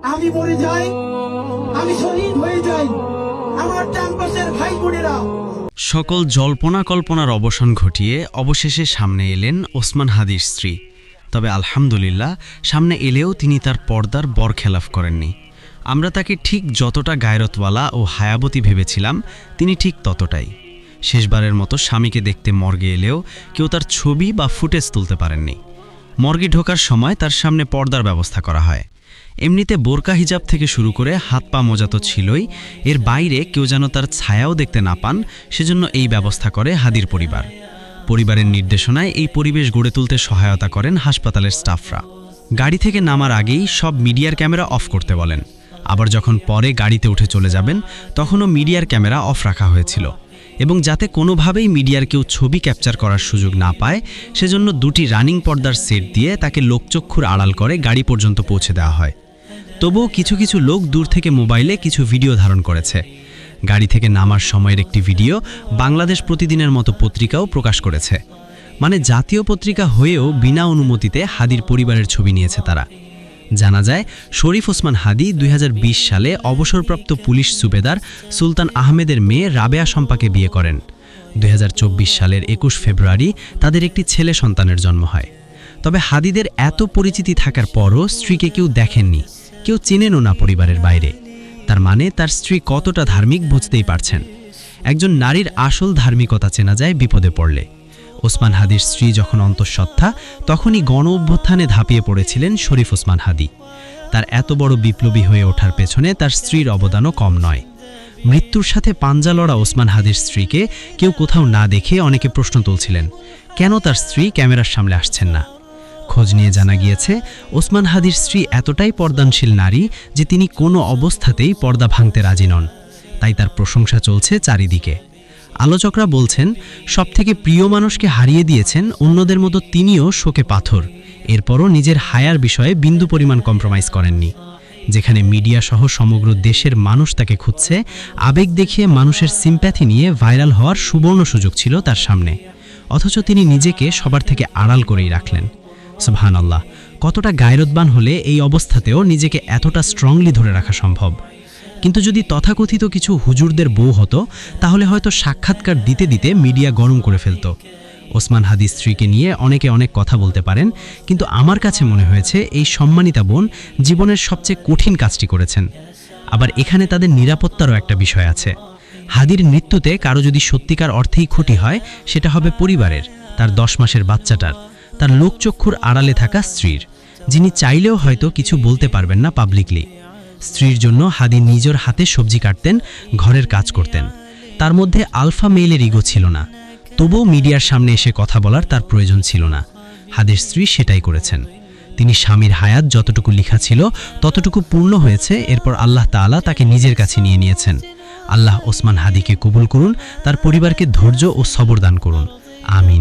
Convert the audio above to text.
আমি মরে যাই, আমি শহীদ হয়ে যাই, আমার ডান পাশের ভাই বোনেরা। সকল জল্পনা কল্পনার অবসান ঘটিয়ে অবশেষে সামনে এলেন ওসমান হাদির স্ত্রী। তবে আলহামদুলিল্লাহ, সামনে এলেও তিনি তার পর্দার বরখেলাফ করেননি। আমরা তাকে ঠিক যতটা গায়রতওয়ালা ও হায়াবতী ভেবেছিলাম, তিনি ঠিক ততটাই। শেষবারের মতো স্বামীকে দেখতে মর্গে এলেও কেউ তার ছবি বা ফুটেজ তুলতে পারেননি। মর্গে ঢোকার সময় তার সামনে পর্দার ব্যবস্থা করা হয়। এমনিতে বোরকা হিজাব থেকে শুরু করে হাত পা মোজা তো ছিলই, এর বাইরে কেউ যেন তার ছায়াও দেখতে না পান, সেজন্য এই ব্যবস্থা করে হাদির পরিবার। পরিবারের নির্দেশনায় এই পরিবেশ গড়ে তুলতে সহায়তা করেন হাসপাতালের স্টাফরা। গাড়ি থেকে নামার আগেই সব মিডিয়ার ক্যামেরা অফ করতে বলেন। আবার যখন পরে গাড়িতে উঠে চলে যাবেন, তখনও মিডিয়ার ক্যামেরা অফ রাখা হয়েছিল, এবং যাতে কোনোভাবেই মিডিয়ার কেউ ছবি ক্যাপচার করার সুযোগ না পায়, সেজন্য দুটি রানিং পর্দার সেট দিয়ে তাকে লোকচক্ষুর আড়াল করে গাড়ি পর্যন্ত পৌঁছে দেওয়া হয়। তবুও কিছু কিছু লোক দূর থেকে মোবাইলে কিছু ভিডিও ধারণ করেছে। গাড়ি থেকে নামার সময়ের একটি ভিডিও বাংলাদেশ প্রতিদিনের মতো পত্রিকাও প্রকাশ করেছে। মানে জাতীয় পত্রিকা হয়েও বিনা অনুমতিতে হাদির পরিবারের ছবি নিয়েছে তারা। জানা যায়, শরীফ ওসমান হাদি 2020 সালে অবসরপ্রাপ্ত পুলিশ সুবেদার সুলতান আহমেদের মেয়ে রাবেয়া শম্পাকে বিয়ে করেন। 2024 সালের 21 ফেব্রুয়ারি তাদের একটি ছেলে সন্তানের জন্ম হয়। তবে হাদিদের এত পরিচিতি থাকার পরও স্ত্রীকে কেউ দেখেননি, কেউ চেনেনও না পরিবারের বাইরে। তার মানে তার স্ত্রী কতটা ধার্মিক বুঝতেই পারছেন। একজন নারীর আসল ধার্মিকতা চেনা যায় বিপদে পড়লে। ওসমান হাদির স্ত্রী যখন অন্তঃসত্ত্বা, তখনই গণ অভ্যুত্থানে ধাপিয়ে পড়েছিলেন শরীফ ওসমান হাদি। তার এত বড় বিপ্লবী হয়ে ওঠার পেছনে তার স্ত্রীর অবদানও কম নয়। মৃত্যুর সাথে পাঞ্জা লড়া ওসমান হাদির স্ত্রীকে কেউ কোথাও না দেখে অনেকে প্রশ্ন তুলছিলেন, কেন তার স্ত্রী ক্যামেরার সামনে আসছেন না। খোঁজ নিয়ে জানা গিয়েছে, ওসমান হাদির স্ত্রী এতটাই পর্দানশীল নারী যে তিনি কোনো অবস্থাতেই পর্দা ভাঙতে রাজি নন। তাই তার প্রশংসা চলছে চারিদিকে। আলোচকরা বলছেন, সবথেকে প্রিয় মানুষকে হারিয়ে দিয়েছেন, অন্যদের মতো তিনিও শোকে পাথর। এরপরও নিজের হায়ার বিষয়ে বিন্দু পরিমাণ কম্প্রোমাইজ করেননি। যেখানে মিডিয়া সহ সমগ্র দেশের মানুষ তাকে খুঁজছে, আবেগ দেখিয়ে মানুষের সিম্প্যাথি নিয়ে ভাইরাল হওয়ার সুবর্ণ সুযোগ ছিল তার সামনে। অথচ তিনি নিজেকে সবার থেকে আড়াল করেই রাখলেন। সুবহানাল্লাহ, কতটা গায়রতবান হলে এই অবস্থাতেও নিজেকে এতটা স্ট্রংলি ধরে রাখা সম্ভব। কিন্তু যদি তথাকথিত কিছু হুজুরদের বউ হতো, তাহলে হয়তো সাক্ষাৎকার দিতে দিতে মিডিয়া গরম করে ফেলত। ওসমান হাদির স্ত্রীকে নিয়ে অনেকে অনেক কথা বলতে পারেন, কিন্তু আমার কাছে মনে হয়েছে এই সম্মানিতা বোন জীবনের সবচেয়ে কঠিন কাজটি করেছেন। আবার এখানে তাদের নিরাপত্তারও একটা বিষয় আছে। হাদির মৃত্যুতে কারো যদি সত্যিকার অর্থেই ক্ষতি হয়, সেটা হবে পরিবারের, তার 10 মাসের বাচ্চাটার, তার লোকচক্ষুর আড়ালে থাকা স্ত্রীর, যিনি চাইলেও হয়তো কিছু বলতে পারবেন না পাবলিকলি। স্ত্রীর জন্য হাদি নিজের হাতে সবজি কাটতেন, ঘরের কাজ করতেন। তার মধ্যে আলফা মেইলের ইগো ছিল না, তবুও মিডিয়ার সামনে এসে কথা বলার তার প্রয়োজন ছিল না। হাদির স্ত্রী সেটাই করেছেন। তিনি স্বামীর হায়াত যতটুকু লেখা ছিল ততটুকু পূর্ণ হয়েছে, এরপর আল্লাহ তাআলা তাকে নিজের কাছে নিয়ে নিয়েছেন। আল্লাহ ওসমান হাদিকে কবুল করুন, তার পরিবারকে ধৈর্য ও সবর দান করুন। আমিন।